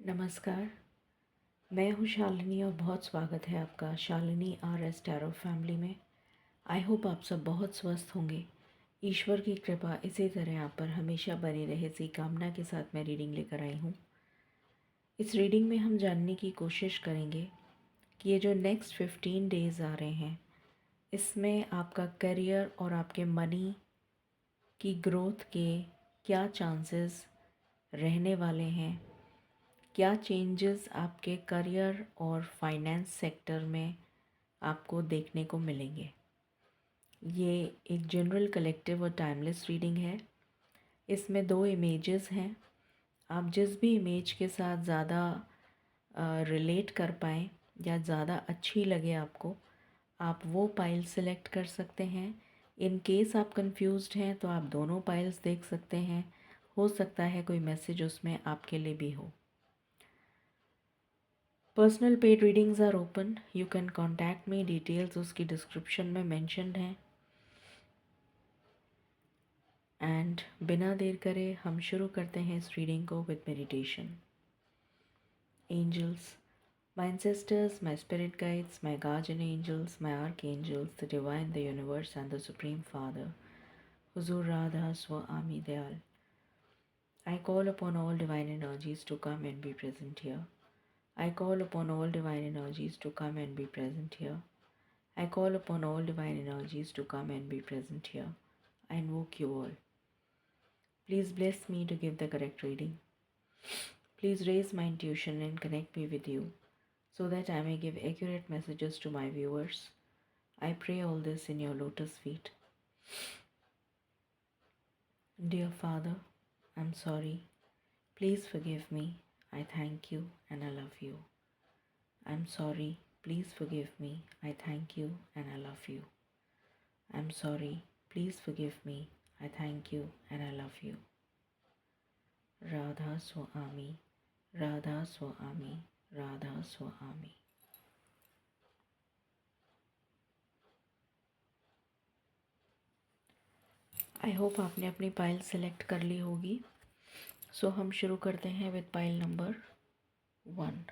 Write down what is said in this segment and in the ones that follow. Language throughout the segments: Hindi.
नमस्कार। मैं हूँ शालिनी और बहुत स्वागत है आपका शालिनी RS टैरो फैमिली में। आई होप आप सब बहुत स्वस्थ होंगे। ईश्वर की कृपा इसी तरह आप पर हमेशा बनी रहे, इसी कामना के साथ मैं रीडिंग लेकर आई हूँ। इस रीडिंग में हम जानने की कोशिश करेंगे कि ये जो नेक्स्ट 15 डेज़ आ रहे हैं, इसमें आपका करियर और आपके मनी की ग्रोथ के क्या चांसेस रहने वाले हैं, क्या चेंजेस आपके करियर और फाइनेंस सेक्टर में आपको देखने को मिलेंगे। ये एक जनरल, कलेक्टिव और टाइमलेस रीडिंग है। इसमें 2 इमेजेस हैं। आप जिस भी इमेज के साथ ज़्यादा रिलेट कर पाएँ या ज़्यादा अच्छी लगे आपको, आप वो पाइल सेलेक्ट कर सकते हैं। इन केस आप कंफ्यूज्ड हैं तो आप दोनों पाइल्स देख सकते हैं। हो सकता है कोई मैसेज उसमें आपके लिए भी हो। Personal paid readings are open, you can contact me. Details उसकी डिस्क्रिप्शन में मेंशन्ड हैं। एंड बिना देर करे हम शुरू करते हैं इस रीडिंग को with meditation. Angels, my ancestors, my spirit guides, my guardian angels, my archangels, the divine, the universe and the supreme father, हुजूर Radha Soami Dayal, I call upon all divine energies to come and be present here. I call upon all divine energies to come and be present here. I call upon all divine energies to come and be present here. I invoke you all. Please bless me to give the correct reading. Please raise my intuition and connect me with you so that I may give accurate messages to my viewers. I pray all this in your lotus feet. Dear Father, I'm sorry. Please forgive me. I thank you and I love you. I'm sorry. Please forgive me. I thank you and I love you. I'm sorry. Please forgive me. I thank you and I love you. Radha Swami, Radha Swami, Radha Swami. I hope आपने अपनी पाइल सेलेक्ट कर ली होगी। सो हम शुरू करते हैं with pile number 1।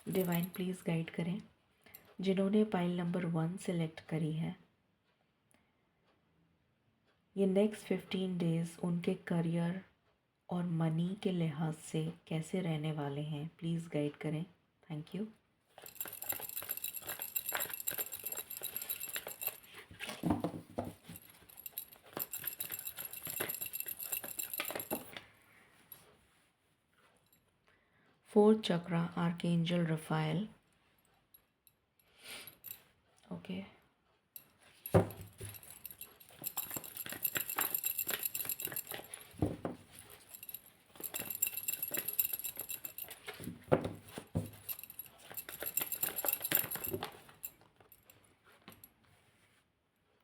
Divine please guide करें जिन्होंने पाइल नंबर 1 सेलेक्ट करी है। ये नेक्स्ट 15 डेज़ उनके करियर और मनी के लिहाज से कैसे रहने वाले हैं, प्लीज़ गाइड करें। Thank you. Fourth chakra, archangel Raphael. Okay,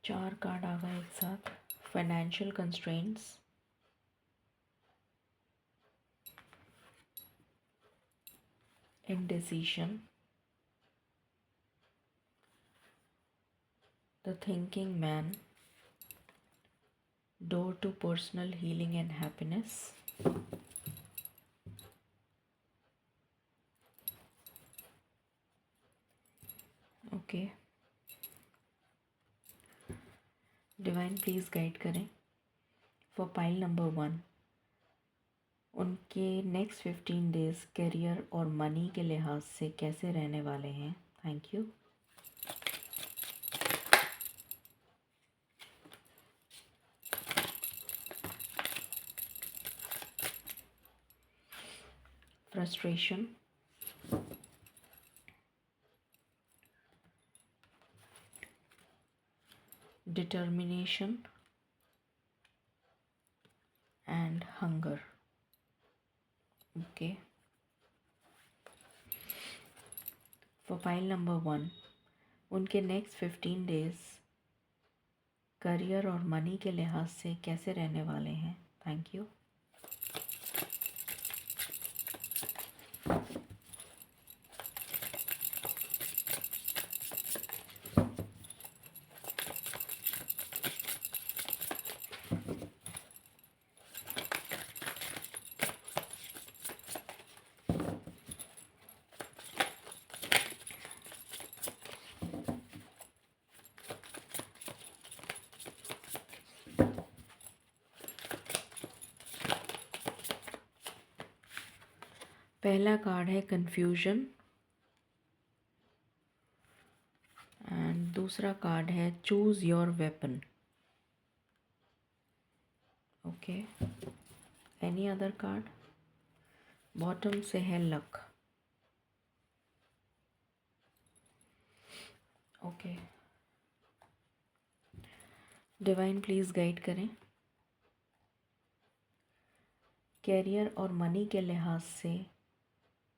चार कार्ड आ गए एक साथ। Financial constraints, indecision, the thinking man, door to personal healing and happiness, okay. Divine please guide करें फॉर पाइल नंबर 1 उनके नेक्स्ट 15 डेज़ करियर और मनी के लिहाज से कैसे रहने वाले हैं। Thank you. Frustration, determination and hunger, okay। for pile number 1 उनके नेक्स्ट 15 डेज करियर और मनी के लिहाज से कैसे रहने वाले हैं। Thank you. पहला कार्ड है कन्फ्यूजन एंड दूसरा कार्ड है choose your weapon. Okay, any other card? Bottom से है luck. Okay, divine please guide करें। कैरियर और मनी के लिहाज से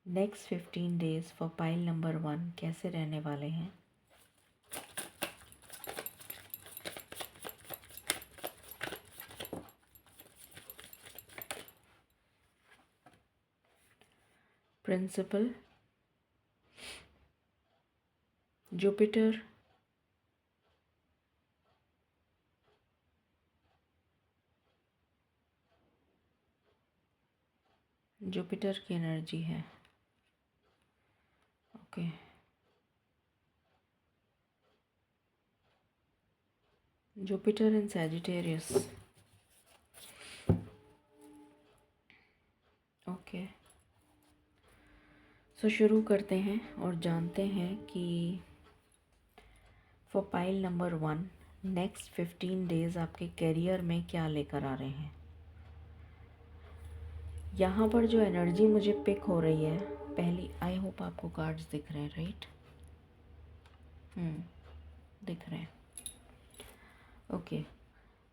next 15 days for pile number 1 कैसे रहने वाले हैं? प्रिंसिपल, जुपिटर, जुपिटर की एनर्जी है। Okay, Jupiter in Sagittarius. Okay, so शुरू करते हैं और जानते हैं कि for pile number 1 next 15 days आपके करियर में क्या लेकर आ रहे हैं। यहाँ पर जो एनर्जी मुझे पिक हो रही है पहली, आई होप आपको कार्ड्स दिख रहे हैं, राइट? दिख रहे हैं। ओके,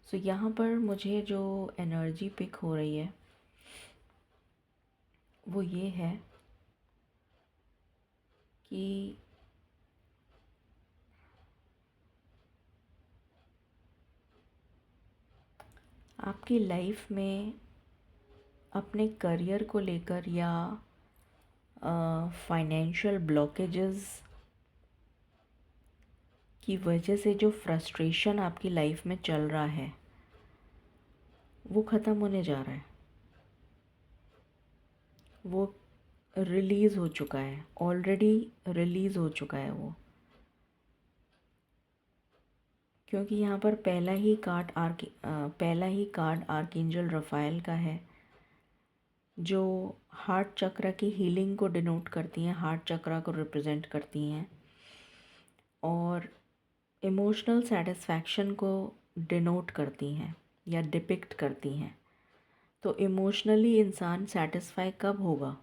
सो यहाँ पर मुझे जो एनर्जी पिक हो रही है वो ये है कि आपकी लाइफ में अपने करियर को लेकर या फाइनेंशियल ब्लॉकेजेस की वजह से जो फ्रस्ट्रेशन आपकी लाइफ में चल रहा है वो ख़त्म होने जा रहा है। वो रिलीज़ हो चुका है, ऑलरेडी रिलीज़ हो चुका है वो, क्योंकि यहाँ पर पहला ही कार्ड आर्कएंजल रफ़ाएल का है जो हार्ट चक्र की हीलिंग को डिनोट करती हैं, हार्ट चक्र को रिप्रेजेंट करती हैं और इमोशनल सेटिस्फैक्शन को डिनोट करती हैं या डिपिक्ट करती हैं। तो इमोशनली इंसान सेटिस्फाई कब होगा?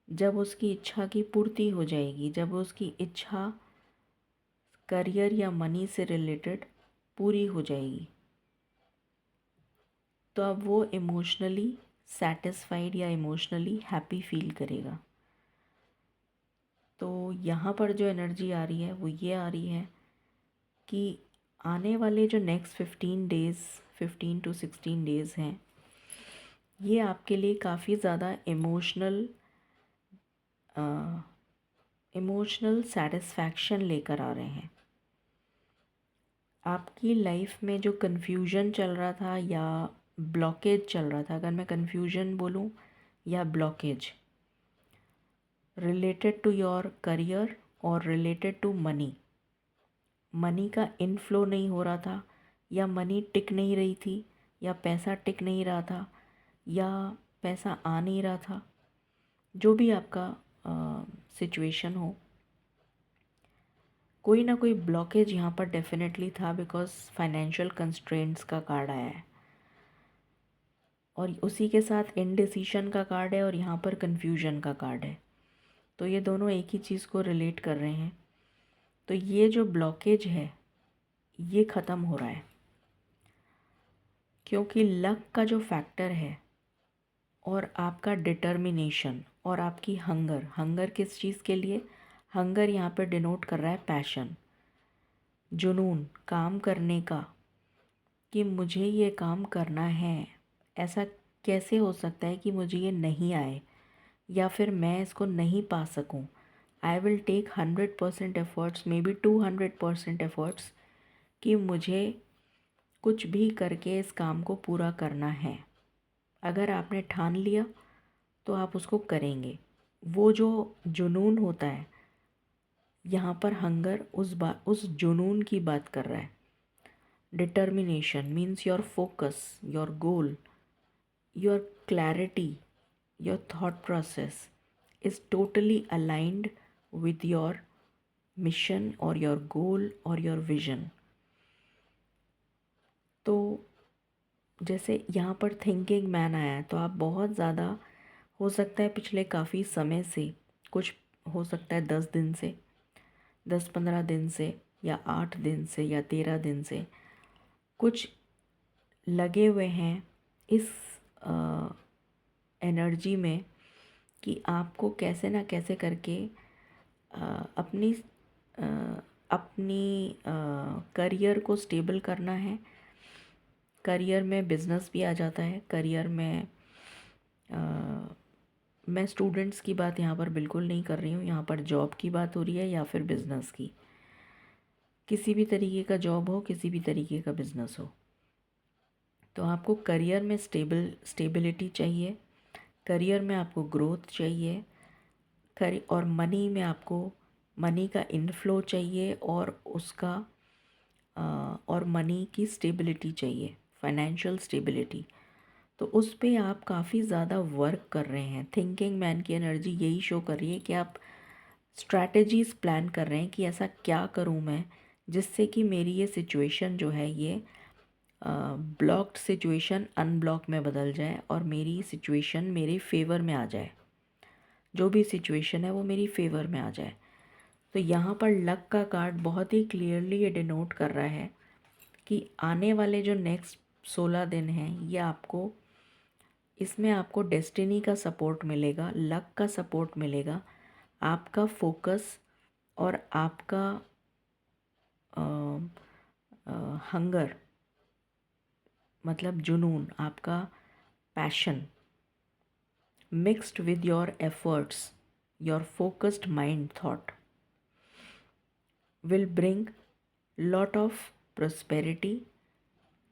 जब उसकी इच्छा की पूर्ति हो जाएगी, जब उसकी इच्छा करियर या मनी से रिलेटेड पूरी हो जाएगी, तो अब वो इमोशनली सेटिस्फाइड या इमोशनली हैप्पी फील करेगा। तो यहाँ पर जो एनर्जी आ रही है वो ये आ रही है कि आने वाले जो नेक्स्ट 15 to 16 डेज़ हैं ये आपके लिए काफ़ी ज़्यादा इमोशनल सेटिस्फैक्शन लेकर आ रहे हैं। आपकी लाइफ में जो कन्फ्यूजन चल रहा था या ब्लॉकेज चल रहा था, अगर मैं कन्फ्यूजन बोलूँ या blockage related to your career और रिलेटेड टू मनी का इनफ्लो नहीं हो रहा था या मनी टिक नहीं रही थी या पैसा टिक नहीं रहा था या पैसा आ नहीं रहा था, जो भी आपका सिचुएशन हो, कोई ना कोई ब्लॉकेज यहाँ पर डेफिनेटली था बिकॉज फाइनेंशियल कंस्ट्रेंट्स का कार्ड आया है और उसी के साथ इनडिसीशन का कार्ड है और यहाँ पर कन्फ्यूजन का कार्ड है। तो ये दोनों एक ही चीज़ को रिलेट कर रहे हैं। तो ये जो ब्लॉकेज है ये ख़त्म हो रहा है क्योंकि लक का जो फैक्टर है और आपका डिटर्मिनेशन और आपकी हंगर किस चीज़ के लिए? हंगर यहाँ पर डिनोट कर रहा है पैशन, जुनून काम करने का, कि मुझे ये काम करना है। ऐसा कैसे हो सकता है कि मुझे ये नहीं आए या फिर मैं इसको नहीं पा सकूं? I will take 100% efforts, maybe 200% efforts कि मुझे कुछ भी करके इस काम को पूरा करना है। अगर आपने ठान लिया तो आप उसको करेंगे। वो जो जुनून होता है यहाँ पर हंगर उस जुनून की बात कर रहा है। Determination means your focus, your goal, your clarity, your thought process is totally aligned with your mission or your goal or your vision. तो जैसे यहाँ पर थिंकिंग मैन आया है, तो आप बहुत ज़्यादा, हो सकता है पिछले काफ़ी समय से, कुछ हो सकता है 10 दिन से, 10-15 दिन से, या 8 दिन से, या 13 दिन से कुछ लगे हुए हैं इस एनर्जी में कि आपको कैसे ना कैसे करके अपनी करियर को स्टेबल करना है। करियर में बिज़नेस भी आ जाता है। करियर में मैं स्टूडेंट्स की बात यहाँ पर बिल्कुल नहीं कर रही हूँ, यहाँ पर जॉब की बात हो रही है या फिर बिज़नेस की। किसी भी तरीके का जॉब हो, किसी भी तरीके का बिज़नेस हो, तो आपको करियर में स्टेबिलिटी चाहिए, करियर में आपको ग्रोथ चाहिए, और मनी में आपको मनी का इनफ्लो चाहिए, और उसका और मनी की स्टेबिलिटी चाहिए, फाइनेंशियल स्टेबिलिटी। तो उस पे आप काफ़ी ज़्यादा वर्क कर रहे हैं। थिंकिंग मैन की एनर्जी यही शो कर रही है कि आप स्ट्रैटेजीज़ प्लान कर रहे हैं कि ऐसा क्या करूं मैं जिससे कि मेरी ये सिचुएशन जो है, ये ब्लॉक्ड सिचुएशन अनब्लॉक में बदल जाए और मेरी सिचुएशन मेरे फेवर में आ जाए। जो भी सिचुएशन है वो मेरी फेवर में आ जाए। तो यहाँ पर लक का कार्ड बहुत ही क्लियरली ये डिनोट कर रहा है कि आने वाले जो नेक्स्ट 16 दिन हैं, ये आपको, इसमें आपको डेस्टिनी का सपोर्ट मिलेगा, लक का सपोर्ट मिलेगा, आपका फोकस और आपका हंगर, मतलब जुनून, आपका passion, mixed with your efforts, your focused mind thought will bring lot of prosperity.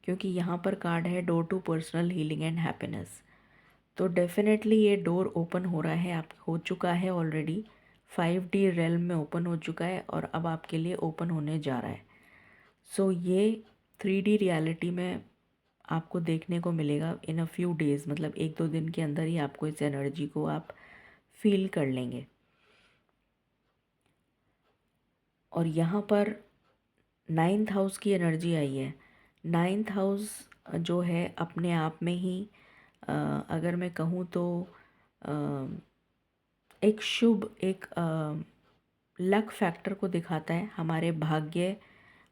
क्योंकि यहाँ पर कार्ड है door to personal healing and happiness. तो डेफिनेटली ये डोर ओपन हो रहा है, आप हो चुका है ऑलरेडी, 5D रेल्म में ओपन हो चुका है और अब आपके लिए ओपन होने जा रहा है। सो ये 3D रियलिटी में आपको देखने को मिलेगा इन अ फ्यू डेज़, मतलब 1-2 दिन के अंदर ही आपको इस एनर्जी को आप फील कर लेंगे। और यहाँ पर 9th हाउस की एनर्जी आई है। 9th हाउस जो है अपने आप में ही अगर मैं कहूँ तो एक शुभ, एक लक फैक्टर को दिखाता है, हमारे भाग्य,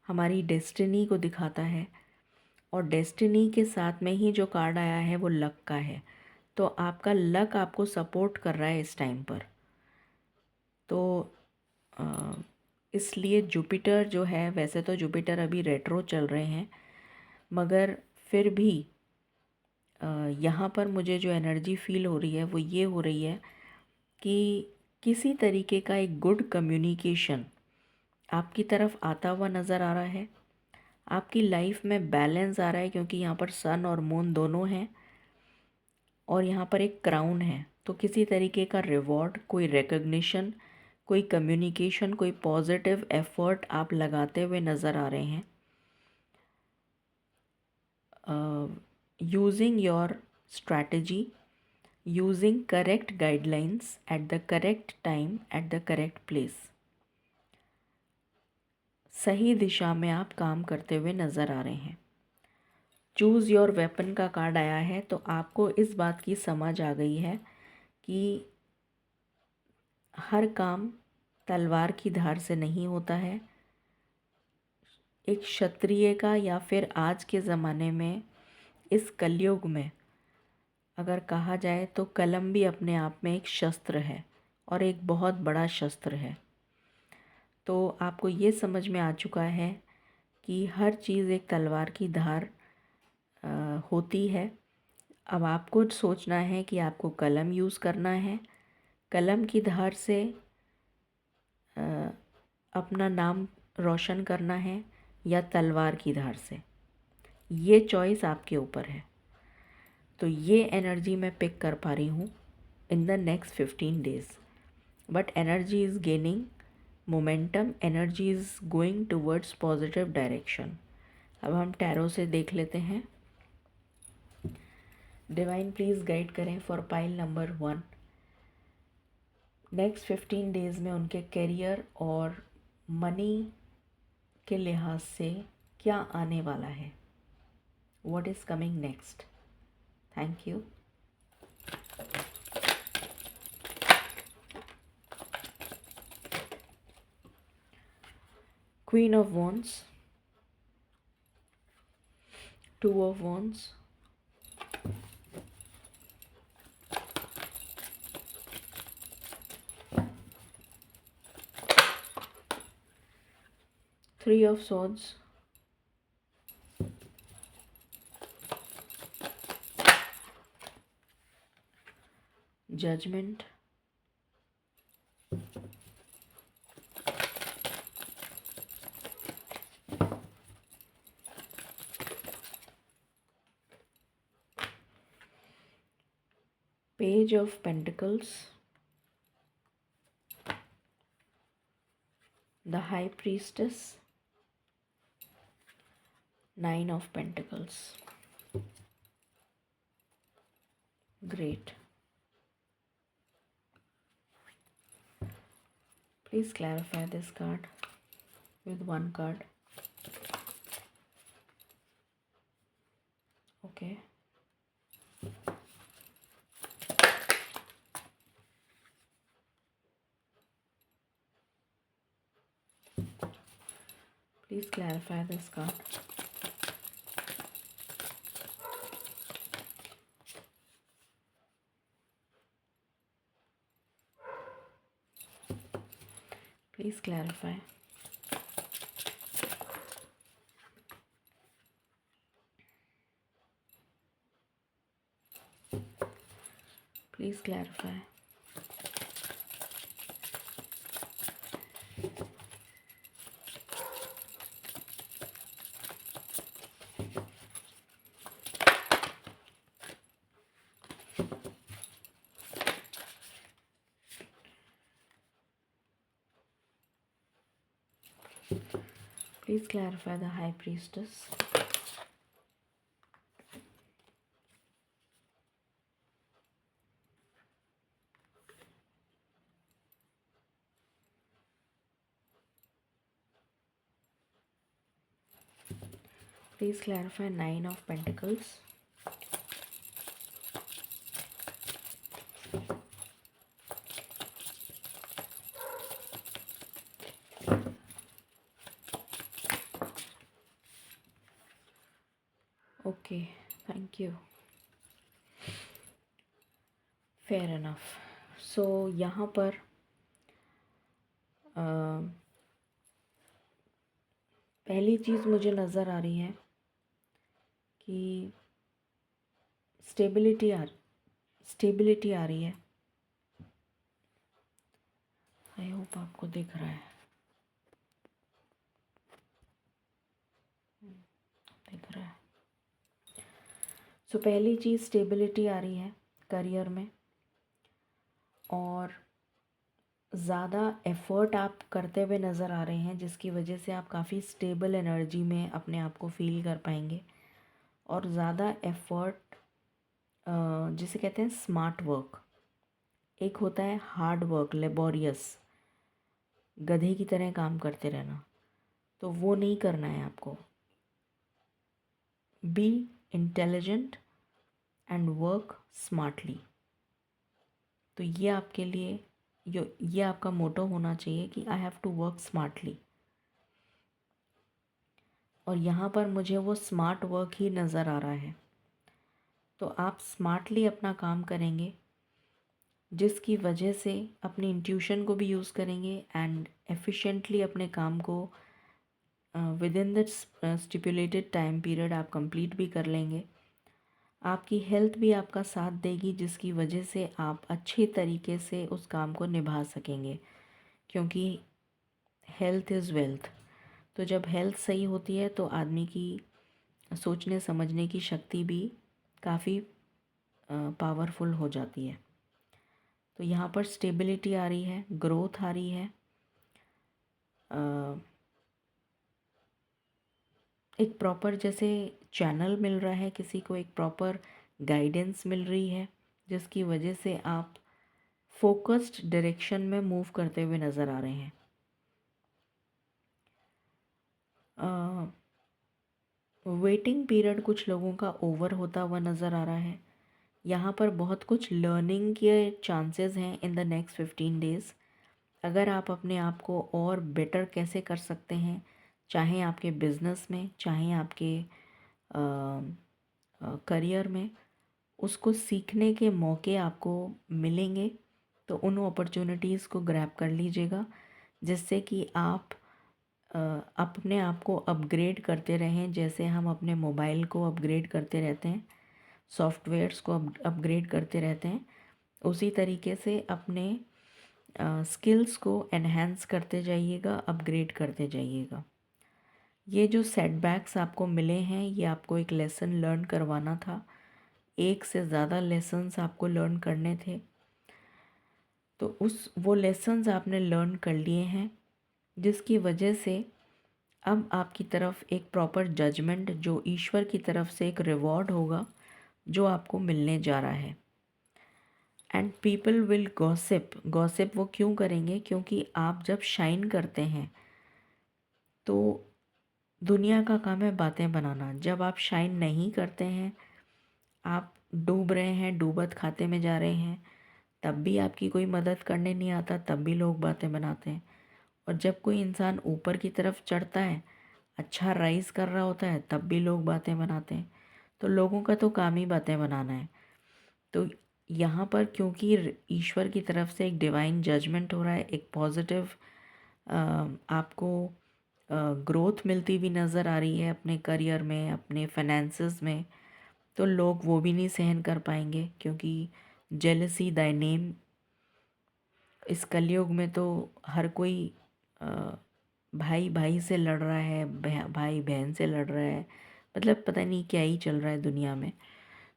हमारी डेस्टिनी को दिखाता है। और डेस्टिनी के साथ में ही जो कार्ड आया है वो लक का है। तो आपका लक आपको सपोर्ट कर रहा है इस टाइम पर। तो इसलिए जुपिटर जो है, वैसे तो जुपिटर अभी रेट्रो चल रहे हैं, मगर फिर भी यहाँ पर मुझे जो एनर्जी फील हो रही है वो ये हो रही है कि किसी तरीके का एक गुड कम्युनिकेशन आपकी तरफ आता हुआ नज़र आ रहा है। आपकी लाइफ में बैलेंस आ रहा है, क्योंकि यहाँ पर सन और मून दोनों हैं और यहाँ पर एक क्राउन है। तो किसी तरीके का रिवॉर्ड, कोई रिकग्निशन, कोई कम्युनिकेशन, कोई पॉजिटिव एफर्ट आप लगाते हुए नज़र आ रहे हैं। Using your strategy, using correct guidelines at the correct time at the correct place. सही दिशा में आप काम करते हुए नज़र आ रहे हैं। चूज़ योर वेपन का कार्ड आया है, तो आपको इस बात की समझ आ गई है कि हर काम तलवार की धार से नहीं होता है। एक क्षत्रिय का, या फिर आज के ज़माने में इस कलयुग में अगर कहा जाए तो कलम भी अपने आप में एक शस्त्र है, और एक बहुत बड़ा शस्त्र है। तो आपको ये समझ में आ चुका है कि हर चीज़ एक तलवार की धार होती है। अब आपको सोचना है कि आपको कलम यूज़ करना है, कलम की धार से अपना नाम रोशन करना है, या तलवार की धार से। ये चॉइस आपके ऊपर है। तो ये एनर्जी मैं पिक कर पा रही हूँ in the next 15 days. But energy is gaining momentum, energy is going towards positive direction. अब हम टैरो से देख लेते हैं। डिवाइन प्लीज़ गाइड करें for pile number 1। Next 15 days में उनके करियर और मनी के लिहाज से क्या आने वाला है, what is coming next. Thank you. Queen of wands, 2 of wands, Three of Swords, Judgment, Page of Pentacles, the High Priestess, 9 of Pentacles. Great. Please clarify this card with one card. Okay. Please clarify this card. Please clarify. Please clarify. Please clarify the High Priestess. Please clarify 9 of Pentacles. Okay, thank you. Fair enough. So यहाँ पर पहली चीज़ मुझे नज़र आ रही है कि स्टेबिलिटी आ रही है। आई होप आपको दिख रहा है। दिख रहा है। सो पहली चीज़ स्टेबिलिटी आ रही है करियर में, और ज़्यादा एफ़र्ट आप करते हुए नज़र आ रहे हैं, जिसकी वजह से आप काफ़ी स्टेबल एनर्जी में अपने आप को फील कर पाएंगे। और ज़्यादा एफ़र्ट जिसे कहते हैं स्मार्ट वर्क, एक होता है हार्ड वर्क, लेबोरियस, गधे की तरह काम करते रहना, तो वो नहीं करना है आपको। Be intelligent and work smartly. तो ये आपके लिए ये आपका मोटो होना चाहिए कि I have to work smartly. और यहाँ पर मुझे वो स्मार्ट वर्क ही नज़र आ रहा है। तो आप स्मार्टली अपना काम करेंगे, जिसकी वजह से अपनी इंट्यूशन को भी यूज़ करेंगे एंड एफिशिएंटली अपने काम को with in the stipulated time period आप कंप्लीट भी कर लेंगे। आपकी हेल्थ भी आपका साथ देगी, जिसकी वजह से आप अच्छे तरीके से उस काम को निभा सकेंगे, क्योंकि हेल्थ इज़ वेल्थ। तो जब हेल्थ सही होती है तो आदमी की सोचने समझने की शक्ति भी काफ़ी पावरफुल हो जाती है। तो यहाँ पर स्टेबिलिटी आ रही है, ग्रोथ आ रही है, एक प्रॉपर जैसे चैनल मिल रहा है किसी को, एक प्रॉपर गाइडेंस मिल रही है, जिसकी वजह से आप फोकस्ड डायरेक्शन में मूव करते हुए नज़र आ रहे हैं। वेटिंग पीरियड कुछ लोगों का ओवर होता हुआ नज़र आ रहा है। यहाँ पर बहुत कुछ लर्निंग के चांसेस हैं इन द नेक्स्ट 15 डेज़। अगर आप अपने आप को और बेटर कैसे कर सकते हैं, चाहे आपके बिजनेस में, चाहे आपके करियर में, उसको सीखने के मौके आपको मिलेंगे। तो उन अपॉर्चुनिटीज़ को ग्रैब कर लीजिएगा, जिससे कि आप अपने आप को अपग्रेड करते रहें। जैसे हम अपने मोबाइल को अपग्रेड करते रहते हैं, सॉफ्टवेयर्स को अपग्रेड करते रहते हैं, उसी तरीके से अपने स्किल्स को एनहेंस करते जाइएगा, अपग्रेड करते जाइएगा। ये जो सेटबैक्स आपको मिले हैं, ये आपको एक लेसन लर्न करवाना था। एक से ज़्यादा लेसन्स आपको लर्न करने थे, तो वो लेसन्स आपने लर्न कर लिए हैं, जिसकी वजह से अब आपकी तरफ एक प्रॉपर जजमेंट, जो ईश्वर की तरफ से एक रिवॉर्ड होगा, जो आपको मिलने जा रहा है। And people will gossip. Gossip वो क्यों करेंगे? क्योंकि आप जब शाइन करते हैं तो दुनिया का काम है बातें बनाना। जब आप शाइन नहीं करते हैं, आप डूब रहे हैं, डूबत खाते में जा रहे हैं, तब भी आपकी कोई मदद करने नहीं आता, तब भी लोग बातें बनाते हैं। और जब कोई इंसान ऊपर की तरफ चढ़ता है, अच्छा राइज कर रहा होता है, तब भी लोग बातें बनाते हैं। तो लोगों का तो काम ही बातें बनाना है। तो यहाँ पर क्योंकि ईश्वर की तरफ से एक डिवाइन जजमेंट हो रहा है, एक पॉजिटिव आपको ग्रोथ मिलती हुई नज़र आ रही है अपने करियर में, अपने फाइनेंसेस में, तो लोग वो भी नहीं सहन कर पाएंगे। क्योंकि जेलसी दाय नेम, इस कलयुग में तो हर कोई भाई भाई से लड़ रहा है, भाई बहन से लड़ रहा है, मतलब पता नहीं क्या ही चल रहा है दुनिया में।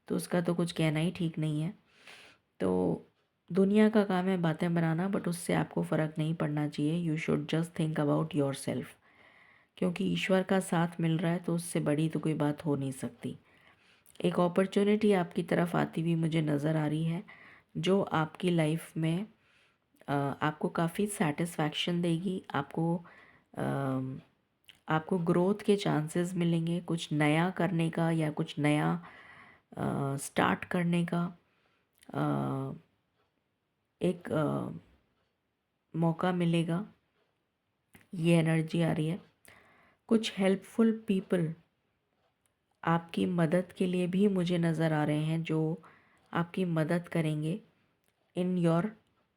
तो उसका तो कुछ कहना ही ठीक नहीं है। तो दुनिया का काम है बातें बनाना, बट उससे आपको फ़र्क नहीं पड़ना चाहिए। You should just think about your self. क्योंकि ईश्वर का साथ मिल रहा है, तो उससे बड़ी तो कोई बात हो नहीं सकती। एक अपॉर्चुनिटी आपकी तरफ आती हुई मुझे नज़र आ रही है, जो आपकी लाइफ में आपको काफ़ी सेटिस्फैक्शन देगी। आपको ग्रोथ के चांसेस मिलेंगे, कुछ नया करने का या कुछ नया स्टार्ट करने का एक मौका मिलेगा। ये एनर्जी आ रही है। कुछ हेल्पफुल पीपल आपकी मदद के लिए भी मुझे नज़र आ रहे हैं, जो आपकी मदद करेंगे इन योर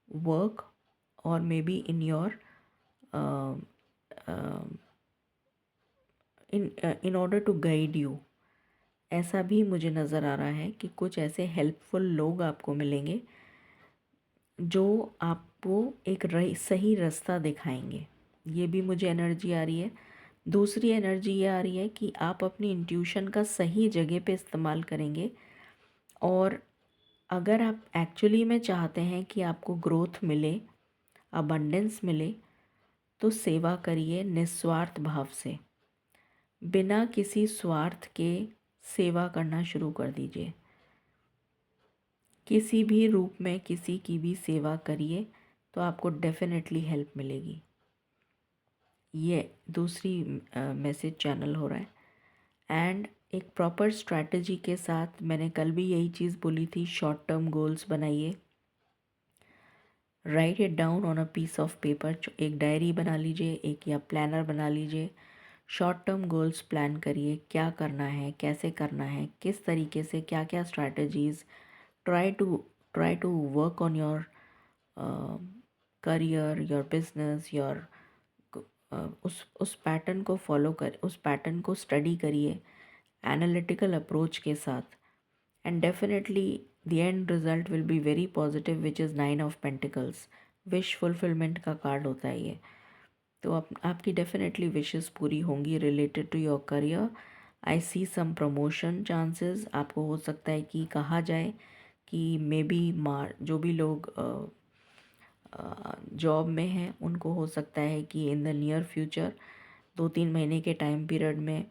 वर्क और maybe in your in order to guide you. ऐसा भी मुझे नज़र आ रहा है कि कुछ ऐसे हेल्पफुल लोग आपको मिलेंगे, जो आपको एक सही रास्ता दिखाएंगे। ये भी मुझे एनर्जी आ रही है। दूसरी एनर्जी ये आ रही है कि आप अपनी इंट्यूशन का सही जगह पे इस्तेमाल करेंगे। और अगर आप एक्चुअली में चाहते हैं कि आपको ग्रोथ मिले, अबंडेंस मिले, तो सेवा करिए निस्वार्थ भाव से, बिना किसी स्वार्थ के सेवा करना शुरू कर दीजिए। किसी भी रूप में किसी की भी सेवा करिए, तो आपको डेफिनेटली हेल्प मिलेगी। ये दूसरी मैसेज चैनल हो रहा है। एंड एक प्रॉपर स्ट्रैटेजी के साथ, मैंने कल भी यही चीज़ बोली थी, शॉर्ट टर्म गोल्स बनाइए। Write it down on a piece of paper. एक डायरी बना लीजिए, एक या प्लानर बना लीजिए। शॉर्ट टर्म गोल्स प्लान करिए, क्या करना है, कैसे करना है, किस तरीके से, क्या क्या strategies. Try to work on your career, your business, your उस पैटर्न को फॉलो कर, उस पैटर्न को स्टडी करिए एनालिटिकल अप्रोच के साथ। And definitely the end result will be very positive, which is 9 of pentacles. Wish fulfilment का कार्ड होता है ये। तो आपकी डेफिनेटली विशेस पूरी होंगी related to your career. I see some promotion chances. आपको हो सकता है कि कहा जाए कि मे बी जो भी लोग जॉब में हैं, उनको हो सकता है कि इन द नियर फ्यूचर 2-3 महीने के टाइम पीरियड में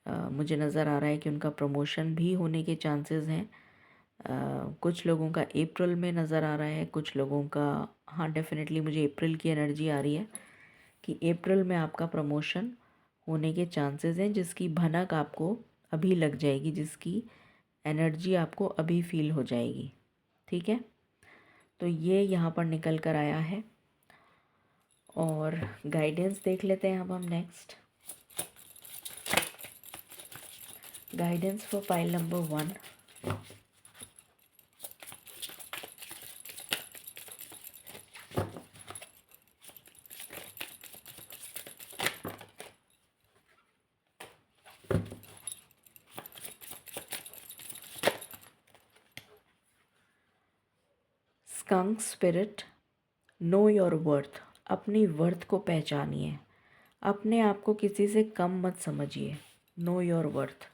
मुझे नज़र आ रहा है कि उनका प्रमोशन भी होने के चांसेस हैं। कुछ लोगों का अप्रैल में नज़र आ रहा है, कुछ लोगों का, हाँ डेफिनेटली मुझे अप्रैल की एनर्जी आ रही है कि अप्रैल में आपका प्रमोशन होने के चांसेस हैं, जिसकी भनक आपको अभी लग जाएगी, जिसकी एनर्जी आपको अभी फील हो जाएगी। ठीक है, तो ये यहाँ पर निकल कर आया है। और गाइडेंस देख लेते हैं अब हम next. Guidance for pile number 1। Skunk spirit, no your worth. अपनी वर्थ को पहचानिए, अपने आप को किसी से कम मत समझिए। Know your worth.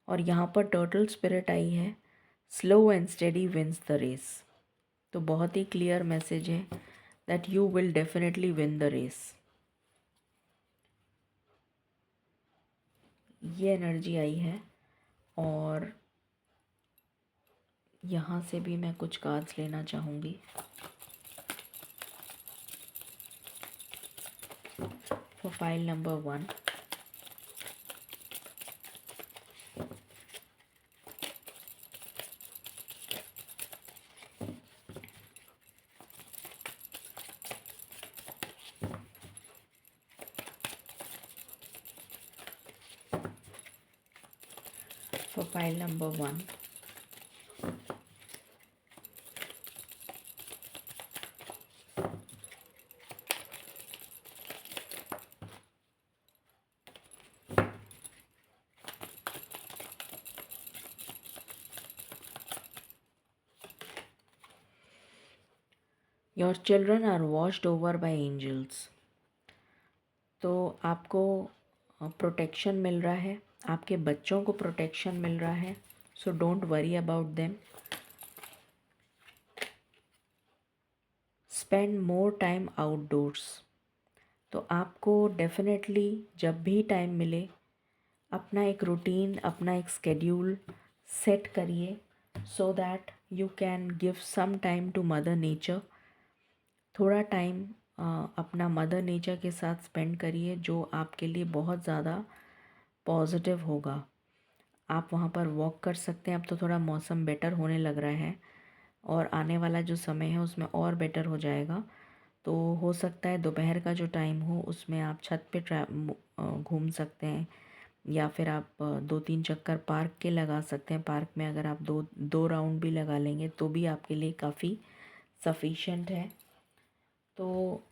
और यहाँ पर टर्टल स्पिरिट आई है, slow and steady wins the race. तो बहुत ही क्लियर मैसेज है that you will definitely win the race. ये एनर्जी आई है। और यहाँ से भी मैं कुछ कार्ड्स लेना चाहूँगी। For file number 1। For file number 1. Your children are watched over by angels. तो आपको प्रोटेक्शन मिल रहा है, आपके बच्चों को प्रोटेक्शन मिल रहा है। So don't worry about them. Spend more time outdoors. तो आपको डेफिनेटली जब भी टाइम मिले अपना एक रूटीन, अपना एक स्केड्यूल सेट करिए, so that you can give some time to mother nature. थोड़ा टाइम अपना मदर नेचर के साथ स्पेंड करिए, जो आपके लिए बहुत ज़्यादा पॉजिटिव होगा। आप वहाँ पर वॉक कर सकते हैं। अब तो थोड़ा मौसम बेटर होने लग रहा है और आने वाला जो समय है उसमें और बेटर हो जाएगा। तो हो सकता है दोपहर का जो टाइम हो उसमें आप छत पे घूम सकते हैं, या फिर आप 2-3 चक्कर पार्क के लगा सकते हैं। पार्क में अगर आप दो राउंड भी लगा लेंगे तो भी आपके लिए काफ़ी सफिशेंट है। तो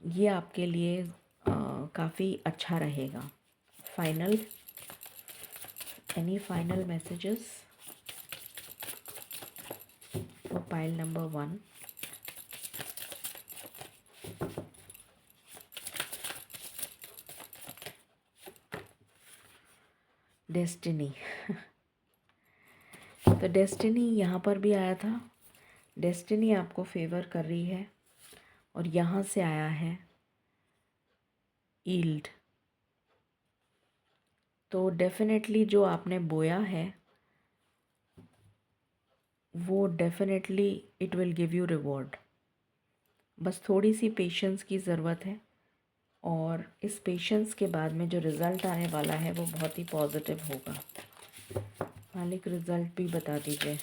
ये आपके लिए काफ़ी अच्छा रहेगा। Final, any final messages for pile number 1। Destiny. तो डेस्टिनी यहाँ पर भी आया था। डेस्टिनी आपको फेवर कर रही है। और यहाँ से आया है ईल्ड। तो डेफिनेटली जो आपने बोया है वो definitely it will give you reward. बस थोड़ी सी पेशेंस की ज़रूरत है, और इस पेशेंस के बाद में जो रिज़ल्ट आने वाला है वो बहुत ही पॉजिटिव होगा। मालिक रिज़ल्ट भी बता दीजिए।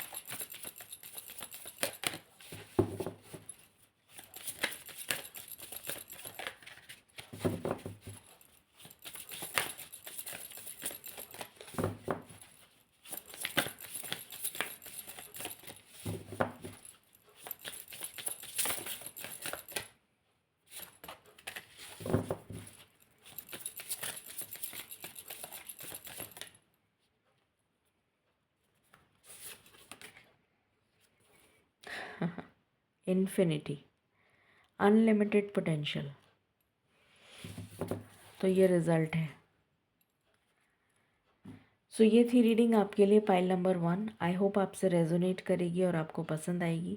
Infinity, unlimited potential. तो ये रिज़ल्ट है। सो ये थी रीडिंग आपके लिए पाइल नंबर 1। आई होप आपसे रेजोनेट करेगी और आपको पसंद आएगी।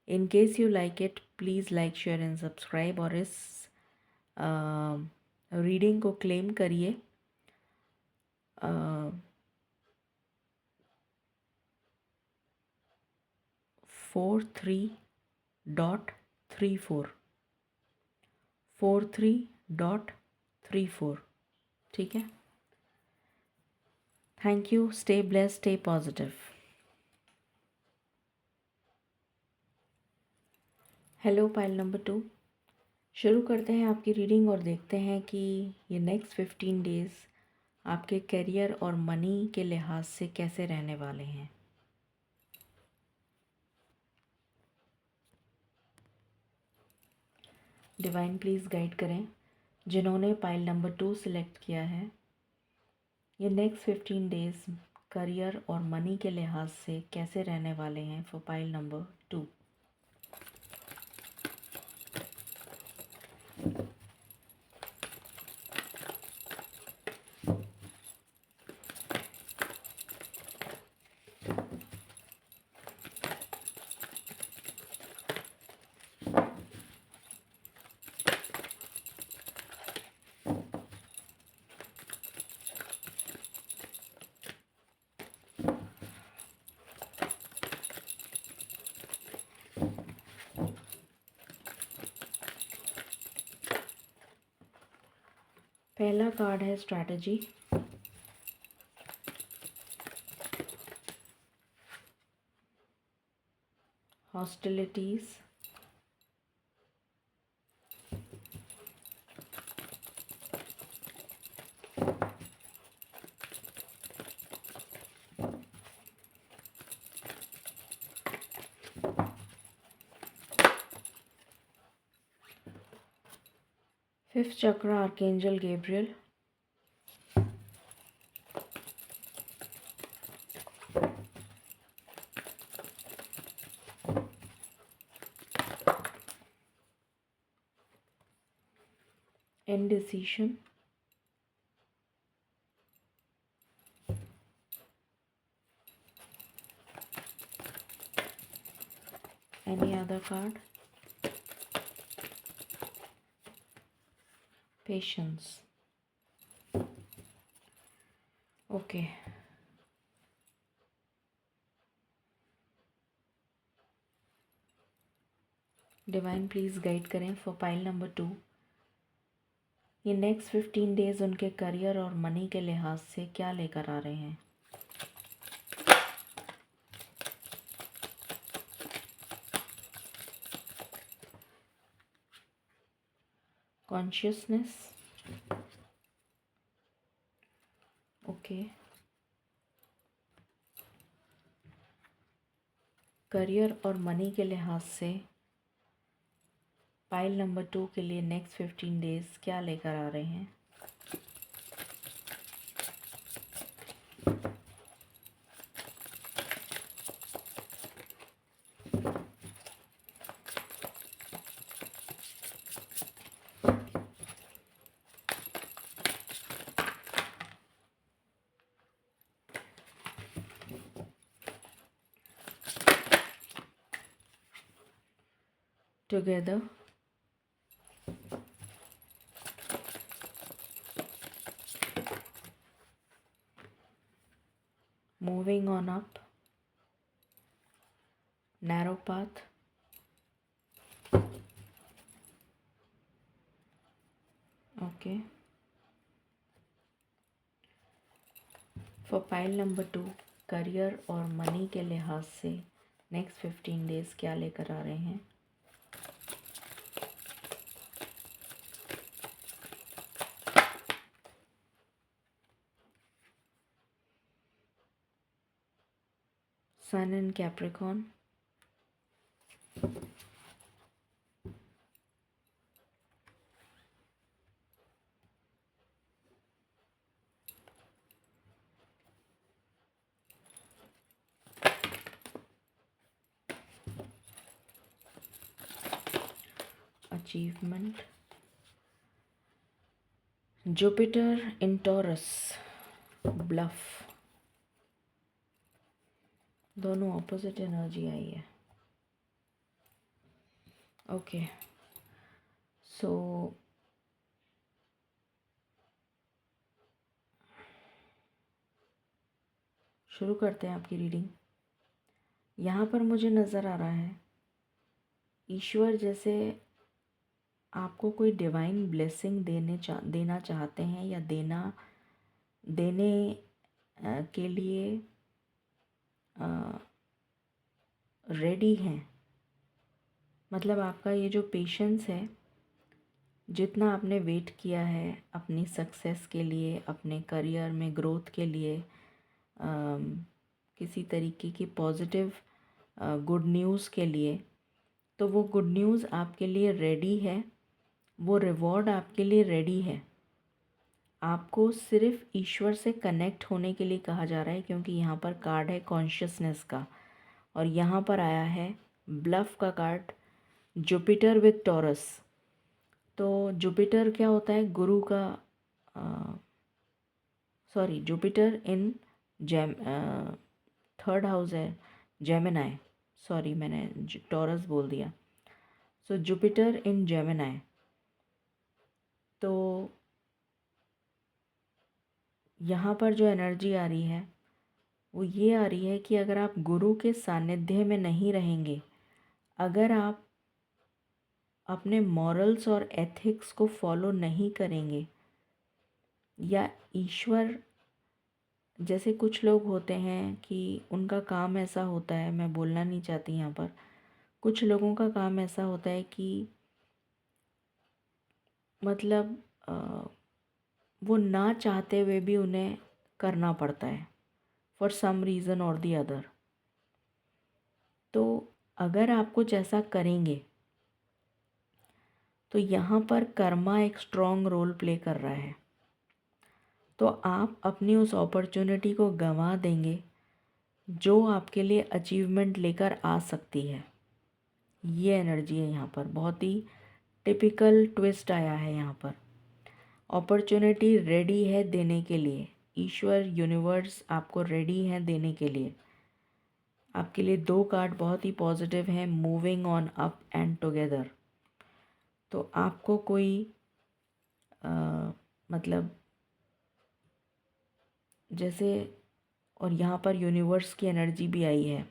In case you like it, please like, share and subscribe. और इस रीडिंग को क्लेम करिए uh, 43.34 43.34। ठीक है। Thank you. Stay blessed, stay positive. Hello pile number 2, शुरू करते हैं आपकी रीडिंग और देखते हैं कि ये नेक्स्ट 15 डेज़ आपके करियर और मनी के लिहाज से कैसे रहने वाले हैं। डिवाइन प्लीज़ गाइड करें जिन्होंने पाइल नंबर 2 सिलेक्ट किया है, ये नेक्स्ट 15 डेज़ करियर और मनी के लिहाज से कैसे रहने वाले हैं फॉर पाइल नंबर 2। पहला कार्ड है स्ट्रैटेजी, हॉस्टिलिटीज, फिफ्थ चक्र archangel Gabriel, indecision, any other card, patience। Okay, divine please guide करें फॉर पाइल नंबर 2, ये नेक्स्ट 15 डेज़ उनके करियर और मनी के लिहाज से क्या लेकर आ रहे हैं। कॉन्शियसनेस, ओके, करियर और मनी के लिहाज से पाइल नंबर 2 के लिए नेक्स्ट 15 डेज़ क्या लेकर आ रहे हैं। Together, moving on up, narrow path, okay, for pile number 2 career और मनी के लिहाज से नेक्स्ट 15 डेज़ क्या लेकर आ रहे हैं। Sun in Capricorn, achievement, Jupiter in Taurus, bluff. दोनों ऑपोजिट एनर्जी आई है। ओके, सो शुरू करते हैं आपकी रीडिंग। यहाँ पर मुझे नज़र आ रहा है ईश्वर जैसे आपको कोई डिवाइन ब्लेसिंग देना चाहते हैं या देने के लिए रेडी हैं। मतलब आपका ये जो पेशेंस है, जितना आपने वेट किया है अपनी सक्सेस के लिए, अपने करियर में ग्रोथ के लिए, किसी तरीके की पॉजिटिव गुड न्यूज़ के लिए, तो वो गुड न्यूज़ आपके लिए रेडी है, वो रिवॉर्ड आपके लिए रेडी है। आपको सिर्फ ईश्वर से कनेक्ट होने के लिए कहा जा रहा है, क्योंकि यहाँ पर कार्ड है कॉन्शियसनेस का, और यहाँ पर आया है ब्लफ का कार्ड, जुपिटर विद टॉरस। तो जुपिटर क्या होता है? गुरु का, sorry, Jupiter in third house है जेमिनाई। सॉरी, मैंने टॉरस बोल दिया। So Jupiter in Gemini. तो यहाँ पर जो एनर्जी आ रही है वो ये आ रही है कि अगर आप गुरु के सानिध्य में नहीं रहेंगे, अगर आप अपने मॉरल्स और एथिक्स को फॉलो नहीं करेंगे, या ईश्वर जैसे कुछ लोग होते हैं कि उनका काम ऐसा होता है, मैं बोलना नहीं चाहती यहाँ पर, कुछ लोगों का काम ऐसा होता है कि मतलब वो ना चाहते हुए भी उन्हें करना पड़ता है फॉर सम रीज़न और दी अदर। तो अगर आप कुछ ऐसा करेंगे तो यहाँ पर कर्मा एक स्ट्रॉन्ग रोल प्ले कर रहा है। तो आप अपनी उस अपॉर्चुनिटी को गंवा देंगे जो आपके लिए अचीवमेंट लेकर आ सकती है। ये एनर्जी है यहाँ पर, बहुत ही टिपिकल ट्विस्ट आया है यहाँ पर। अपॉर्चुनिटी रेडी है देने के लिए, ईश्वर यूनिवर्स आपको रेडी है देने के लिए। आपके लिए दो कार्ड बहुत ही पॉजिटिव हैं, moving on up and together. तो आपको कोई मतलब जैसे, और यहाँ पर यूनिवर्स की एनर्जी भी आई है,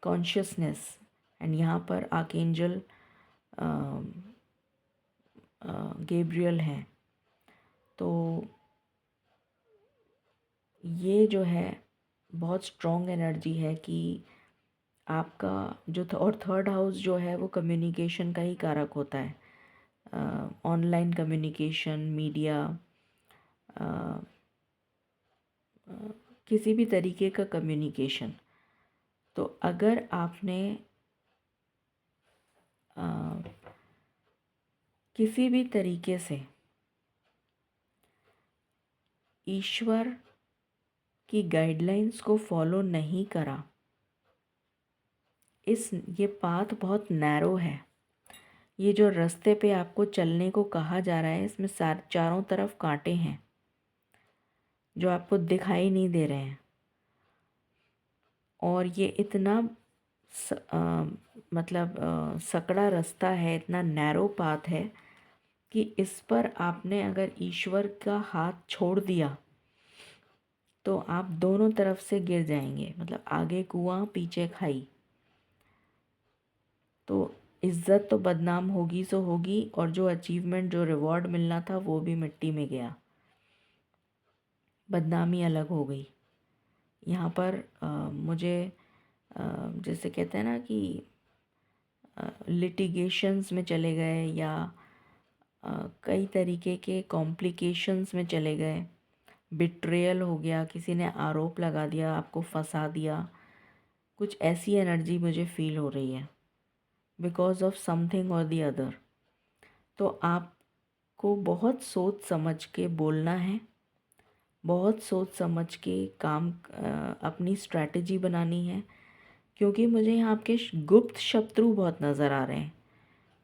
कॉन्शियसनेस, एंड यहाँ पर आर्कएंजल गैब्रियल हैं। तो ये जो है बहुत स्ट्रॉन्ग एनर्जी है कि आपका जो और थर्ड हाउस जो है वो कम्युनिकेशन का ही कारक होता है, ऑनलाइन कम्युनिकेशन, मीडिया, किसी भी तरीके का कम्युनिकेशन। तो अगर आपने किसी भी तरीके से ईश्वर की गाइडलाइंस को फॉलो नहीं करा, ये पाथ बहुत नैरो है। ये जो रास्ते पे आपको चलने को कहा जा रहा है, इसमें चारों तरफ कांटे हैं जो आपको दिखाई नहीं दे रहे हैं, और ये इतना सकड़ा रास्ता है, इतना नैरो पाथ है कि इस पर आपने अगर ईश्वर का हाथ छोड़ दिया तो आप दोनों तरफ से गिर जाएंगे। मतलब आगे कुआं पीछे खाई। तो इज़्ज़त तो बदनाम होगी सो होगी, और जो अचीवमेंट, जो रिवॉर्ड मिलना था वो भी मिट्टी में गया, बदनामी अलग हो गई। यहाँ पर मुझे जैसे कहते हैं ना कि लिटिगेशंस में चले गए, या कई तरीके के कॉम्प्लिकेशंस में चले गए, बिट्रेयल हो गया, किसी ने आरोप लगा दिया, आपको फंसा दिया, कुछ ऐसी एनर्जी मुझे फील हो रही है बिकॉज ऑफ समथिंग और दी अदर। तो आपको बहुत सोच समझ के बोलना है, बहुत सोच समझ के काम, अपनी स्ट्रैटेजी बनानी है, क्योंकि मुझे यहाँ आपके गुप्त शत्रु बहुत नज़र आ रहे हैं।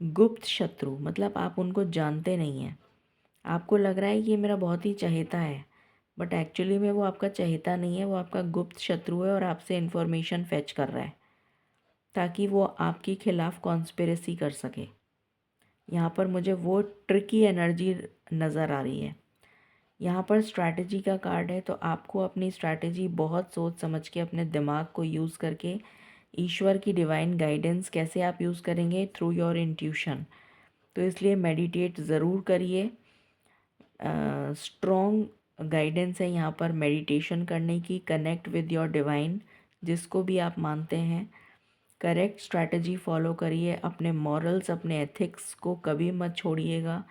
गुप्त शत्रु मतलब आप उनको जानते नहीं हैं, आपको लग रहा है कि ये मेरा बहुत ही चहेता है, बट एक्चुअली में वो आपका चहेता नहीं है, वो आपका गुप्त शत्रु है और आपसे इन्फॉर्मेशन फेच कर रहा है ताकि वो आपके खिलाफ़ कॉन्स्पिरेसी कर सके। यहाँ पर मुझे वो ट्रिकी एनर्जी नज़र आ रही है। यहाँ पर स्ट्रैटेजी का कार्ड है, तो आपको अपनी स्ट्रैटेजी बहुत सोच समझ के अपने दिमाग को यूज़ करके ईश्वर की डिवाइन गाइडेंस कैसे आप यूज़ करेंगे, थ्रू योर इंट्यूशन। तो इसलिए मेडिटेट ज़रूर करिए। स्ट्रॉन्ग गाइडेंस है यहाँ पर मेडिटेशन करने की। कनेक्ट विद योर डिवाइन, जिसको भी आप मानते हैं। करेक्ट स्ट्रैटेजी फॉलो करिए। अपने मॉरल्स, अपने एथिक्स को कभी मत छोड़िएगा।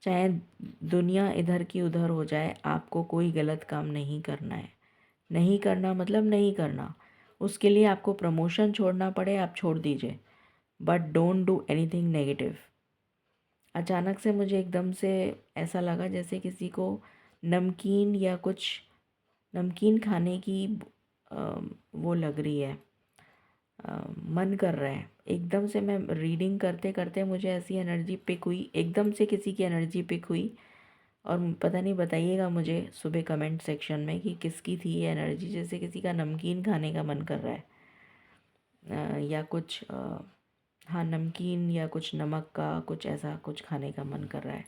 चाहे दुनिया इधर की उधर हो जाए, आपको कोई गलत काम नहीं करना है। नहीं करना मतलब नहीं करना। उसके लिए आपको प्रमोशन छोड़ना पड़े, आप छोड़ दीजिए, but don't do anything negative. अचानक से मुझे एकदम से ऐसा लगा जैसे किसी को नमकीन या कुछ नमकीन खाने की वो लग रही है, मन कर रहा है। एकदम से मैं रीडिंग करते करते मुझे ऐसी एनर्जी पिक हुई, एकदम से किसी की एनर्जी पिक हुई। और पता नहीं, बताइएगा मुझे सुबह कमेंट सेक्शन में कि किसकी थी ये एनर्जी। जैसे किसी का नमकीन खाने का मन कर रहा है, या कुछ हाँ नमकीन या कुछ नमक का कुछ ऐसा कुछ खाने का मन कर रहा है।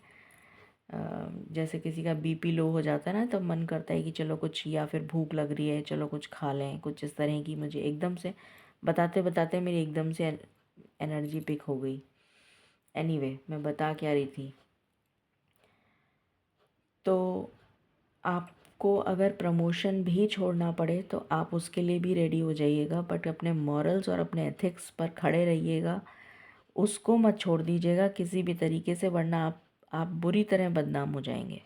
जैसे किसी का बीपी लो हो जाता है ना, तब मन करता है कि चलो कुछ, या फिर भूख लग रही है चलो कुछ खा लें, कुछ इस तरह की। मुझे एकदम से बताते बताते मेरी एकदम से एनर्जी पिक हो गई। एनीवे, मैं बता क्या रही थी। तो आपको अगर प्रमोशन भी छोड़ना पड़े तो आप उसके लिए भी रेडी हो जाइएगा, बट अपने मॉरल्स और अपने एथिक्स पर खड़े रहिएगा। उसको मत छोड़ दीजिएगा किसी भी तरीके से, वरना आप बुरी तरह बदनाम हो जाएंगे।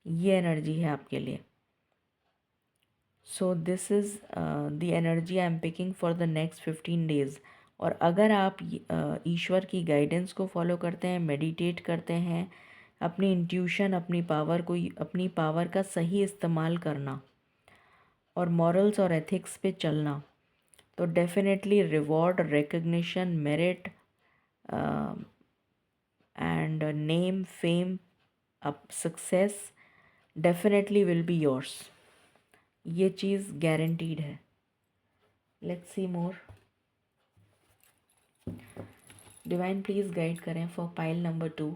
ये एनर्जी है आपके लिए। So this is the energy I am picking for the next 15 days. और अगर आप ईश्वर की गाइडेंस को फॉलो करते हैं, मेडिटेट करते हैं, अपनी इंट्यूशन, अपनी पावर का सही इस्तेमाल करना और मॉरल्स और एथिक्स पे चलना, तो definitely reward, recognition, merit and name, fame, success definitely will be yours. ये चीज़ गारंटीड है। Let's see more. Divine please guide करें for pile number 2।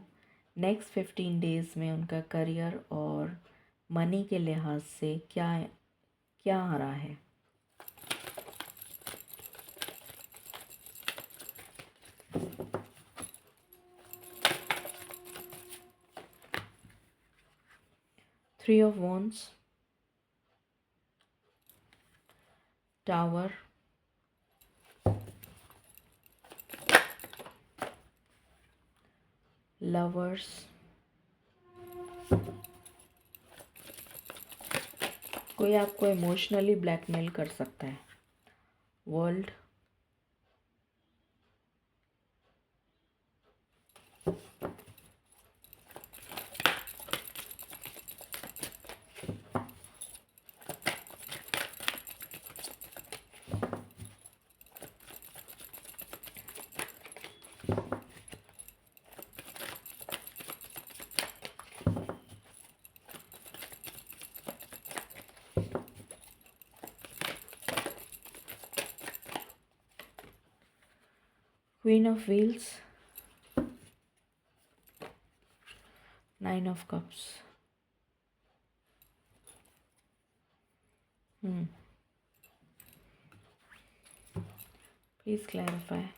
Next 15 days में उनका करियर और मनी के लिहाज से क्या क्या आ रहा है। Three of wands, tower, lovers, कोई आपको इमोशनली ब्लैकमेल कर सकता है। World, queen of wheels, nine of cups. Please clarify.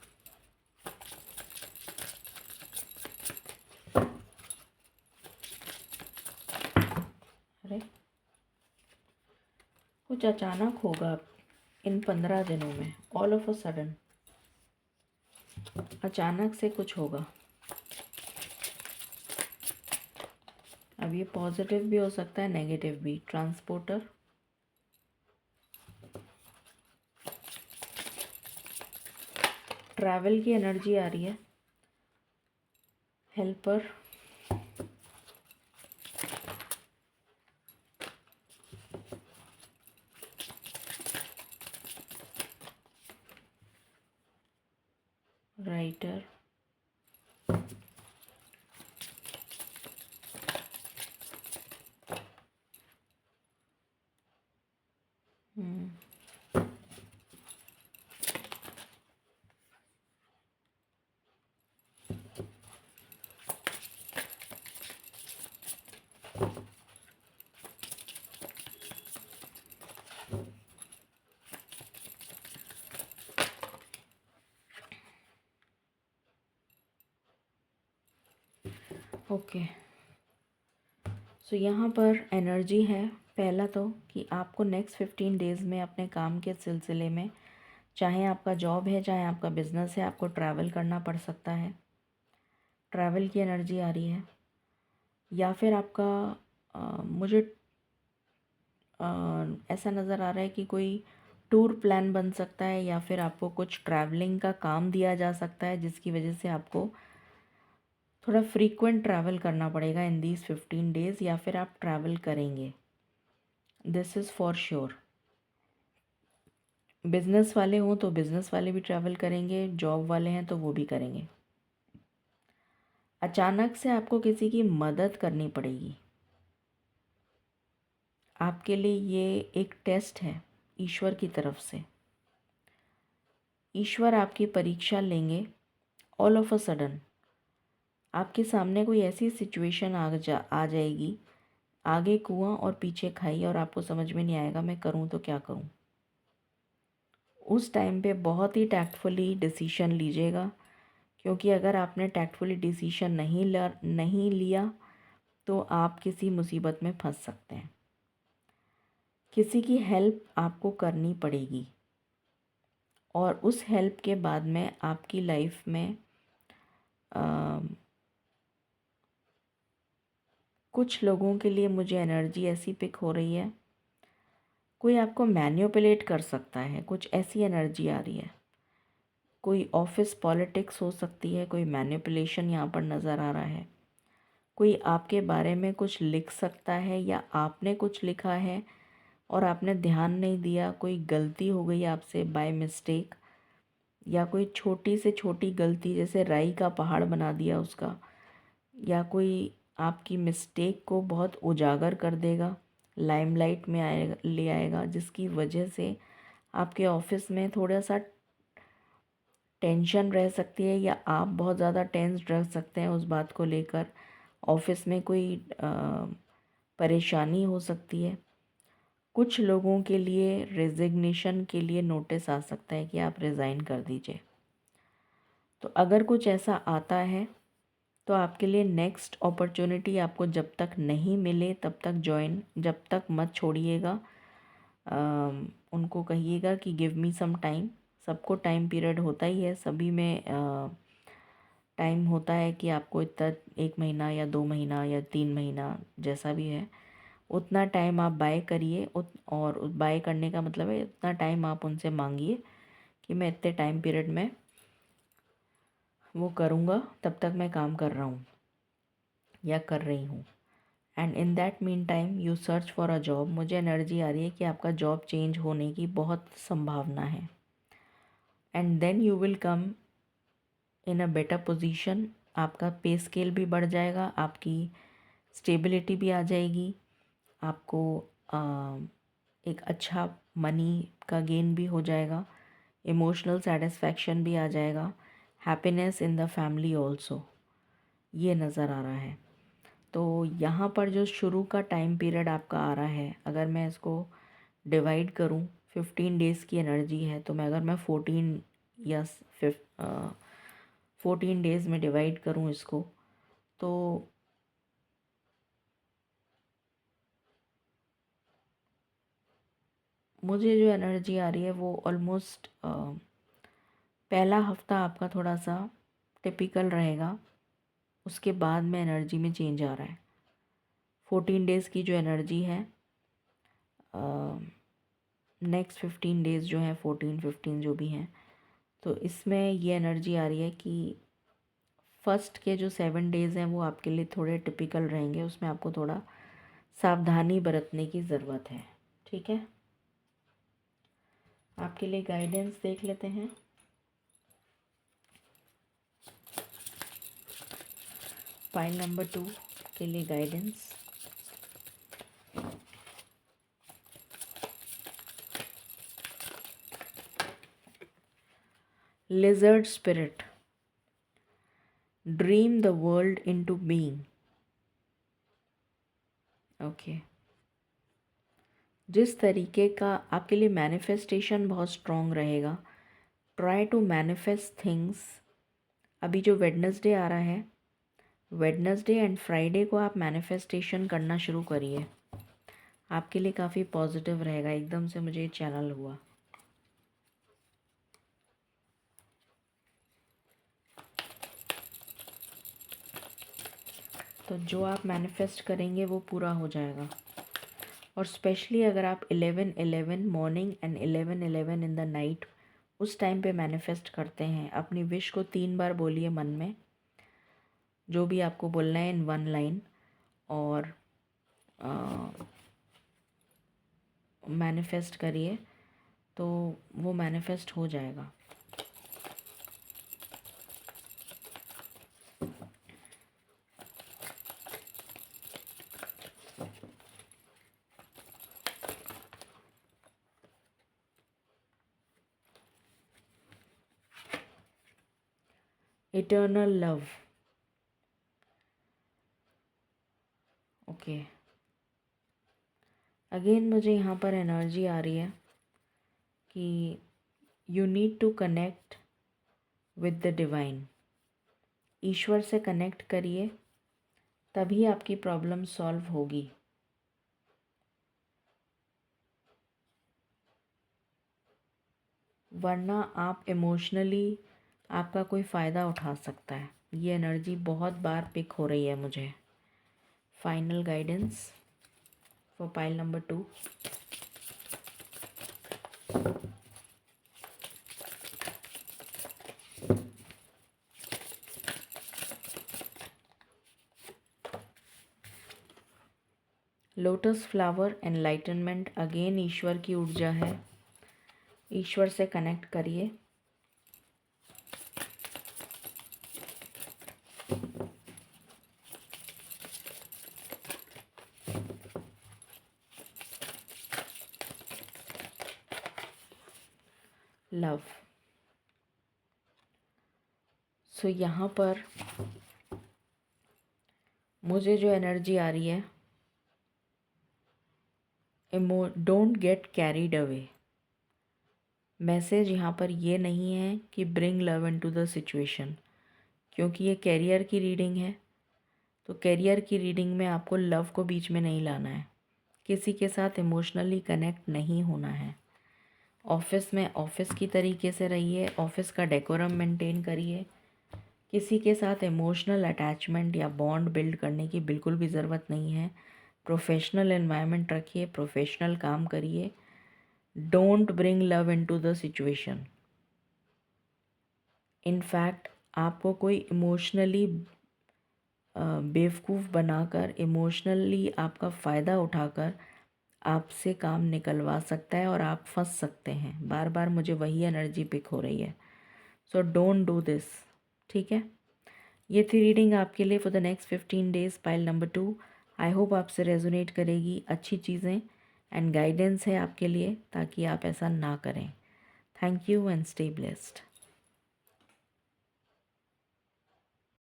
अरे कुछ अचानक होगा इन 15 दिनों में, ऑल ऑफ अ सडन अचानक से कुछ होगा। अब ये पॉजिटिव भी हो सकता है, नेगेटिव भी। ट्रांसपोर्टर, ट्रैवल की एनर्जी आ रही है। हेल्पर, राइटर, ओके, सो यहाँ पर एनर्जी है पहला तो कि आपको नेक्स्ट 15 डेज़ में अपने काम के सिलसिले में, चाहे आपका जॉब है चाहे आपका बिज़नेस है, आपको ट्रैवल करना पड़ सकता है। ट्रैवल की एनर्जी आ रही है, या फिर आपका मुझे ऐसा नज़र आ रहा है कि कोई टूर प्लान बन सकता है, या फिर आपको कुछ ट्रैवलिंग का काम दिया जा सकता है जिसकी वजह से आपको थोड़ा फ्रीक्वेंट ट्रैवल करना पड़ेगा इन दीज 15 डेज़, या फिर आप ट्रैवल करेंगे। This is for sure. Business वाले हों तो बिज़नेस वाले भी ट्रैवल करेंगे, जॉब वाले हैं तो वो भी करेंगे। अचानक से आपको किसी की मदद करनी पड़ेगी। आपके लिए ये एक टेस्ट है ईश्वर की तरफ से। ईश्वर आपकी परीक्षा लेंगे। ऑल ऑफ अ सडन आपके सामने कोई ऐसी सिचुएशन आ जाएगी, आगे कुआं और पीछे खाई, और आपको समझ में नहीं आएगा मैं करूं तो क्या करूं। उस टाइम पे बहुत ही टैक्टफुली डिसीशन लीजिएगा, क्योंकि अगर आपने टैक्टफुली डिसीशन नहीं लिया तो आप किसी मुसीबत में फंस सकते हैं। किसी की हेल्प आपको करनी पड़ेगी, और उस हेल्प के बाद में आपकी लाइफ में कुछ लोगों के लिए मुझे एनर्जी ऐसी पिक हो रही है, कोई आपको मैनिपुलेट कर सकता है, कुछ ऐसी एनर्जी आ रही है। कोई ऑफिस पॉलिटिक्स हो सकती है, कोई मैनिपुलेशन यहाँ पर नज़र आ रहा है। कोई आपके बारे में कुछ लिख सकता है, या आपने कुछ लिखा है और आपने ध्यान नहीं दिया, कोई गलती हो गई आपसे बाय मिस्टेक, या कोई छोटी से छोटी गलती जैसे राई का पहाड़ बना दिया उसका, या कोई आपकी मिस्टेक को बहुत उजागर कर देगा, लाइमलाइट में ले आएगा, जिसकी वजह से आपके ऑफिस में थोड़ा सा टेंशन रह सकती है, या आप बहुत ज़्यादा टेंस रह सकते हैं उस बात को लेकर। ऑफिस में कोई परेशानी हो सकती है। कुछ लोगों के लिए रेजिग्नेशन के लिए नोटिस आ सकता है कि आप रिज़ाइन कर दीजिए। तो अगर कुछ ऐसा आता है तो आपके लिए नेक्स्ट अपॉर्चुनिटी आपको जब तक नहीं मिले तब तक जब तक मत छोड़िएगा। उनको कहिएगा कि गिव मी सम टाइम। सबको टाइम पीरियड होता ही है, सभी में टाइम होता है कि आपको इतना 1 महीना या 2 महीना या 3 महीना जैसा भी है उतना टाइम आप बाय करिए। और बाय करने का मतलब है उतना टाइम आप उनसे मांगिए कि मैं इतने टाइम पीरियड में वो करूँगा, तब तक मैं काम कर रहा हूँ या कर रही हूँ। And in that mean time you search for a job. मुझे एनर्जी आ रही है कि आपका जॉब चेंज होने की बहुत संभावना है। And then you will come in a better position. आपका पे स्केल भी बढ़ जाएगा, आपकी स्टेबिलिटी भी आ जाएगी, आपको एक अच्छा मनी का गेन भी हो जाएगा, इमोशनल सेटिस्फैक्शन भी आ जाएगा, happiness in the family also, ये नज़र आ रहा है। तो यहाँ पर जो शुरू का टाइम पीरियड आपका आ रहा है, अगर मैं इसको डिवाइड करूँ, 15 डेज़ की एनर्जी है, तो मैं अगर मैं 14 या 14 डेज़ में डिवाइड करूँ इसको, तो मुझे जो एनर्जी आ रही है वो ऑलमोस्ट पहला हफ्ता आपका थोड़ा सा टिपिकल रहेगा, उसके बाद में एनर्जी में चेंज आ रहा है। 14 डेज़ की जो एनर्जी है, नेक्स्ट 15 डेज़ जो हैं, 14-15 जो भी हैं, तो इसमें ये एनर्जी आ रही है कि फर्स्ट के जो 7 डेज़ हैं वो आपके लिए थोड़े टिपिकल रहेंगे, उसमें आपको थोड़ा सावधानी बरतने की ज़रूरत है। ठीक है, आपके लिए गाइडेंस देख लेते हैं। पाइल नंबर 2 के लिए guidance. Lizard spirit, dream the world into being. Okay, जिस तरीके का आपके लिए मैनिफेस्टेशन बहुत स्ट्रॉन्ग रहेगा, ट्राई टू मैनिफेस्ट थिंग्स। अभी जो वेडनेसडे आ रहा है वेडनेसडे एंड फ्राइडे को आप मैनिफेस्टेशन करना शुरू करिए, आपके लिए काफ़ी पॉजिटिव रहेगा। एकदम से मुझे चैनल हुआ। तो जो आप मैनिफेस्ट करेंगे वो पूरा हो जाएगा। और स्पेशली अगर आप 11:11 morning and 11:11 in the night उस टाइम पे मैनिफेस्ट करते हैं, अपनी विश को 3 बार बोलिए मन में, जो भी आपको बोलना है इन 1 लाइन, और मैनिफेस्ट करिए तो वो मैनिफेस्ट हो जाएगा। Eternal love. ओके, अगेन मुझे यहाँ पर एनर्जी आ रही है कि you need to connect with the divine. ईश्वर से कनेक्ट करिए, तभी आपकी प्रॉब्लम सॉल्व होगी। वरना आप इमोशनली आपका कोई फ़ायदा उठा सकता है। ये एनर्जी बहुत बार पिक हो रही है मुझे। Final guidance for pile number 2। Lotus flower enlightenment. Again ईश्वर की ऊर्जा है, ईश्वर से कनेक्ट करिए। लव। सो यहाँ पर मुझे जो एनर्जी आ रही है, don't get carried away. Message यहाँ पर ये नहीं है कि bring love into the situation, क्योंकि ये कैरियर की रीडिंग है। तो कैरियर की रीडिंग में आपको लव को बीच में नहीं लाना है, किसी के साथ इमोशनली कनेक्ट नहीं होना है। ऑफिस में ऑफिस की तरीके से रहिए, ऑफिस का डेकोरम मेंटेन करिए। किसी के साथ इमोशनल अटैचमेंट या बॉन्ड बिल्ड करने की बिल्कुल भी ज़रूरत नहीं है। प्रोफेशनल एनवायरनमेंट रखिए, प्रोफेशनल काम करिए। Don't bring love into the situation. In fact आपको कोई इमोशनली बेवकूफ़ बनाकर, इमोशनली आपका फ़ायदा उठाकर आपसे काम निकलवा सकता है और आप फंस सकते हैं। बार बार मुझे वही एनर्जी पिक हो रही है। सो डोंट डू दिस, ठीक है। ये थी रीडिंग आपके लिए for the next 15 days, pile number 2। I hope आपसे रेजोनेट करेगी, अच्छी चीज़ें एंड गाइडेंस है आपके लिए ताकि आप ऐसा ना करें। Thank you and stay blessed.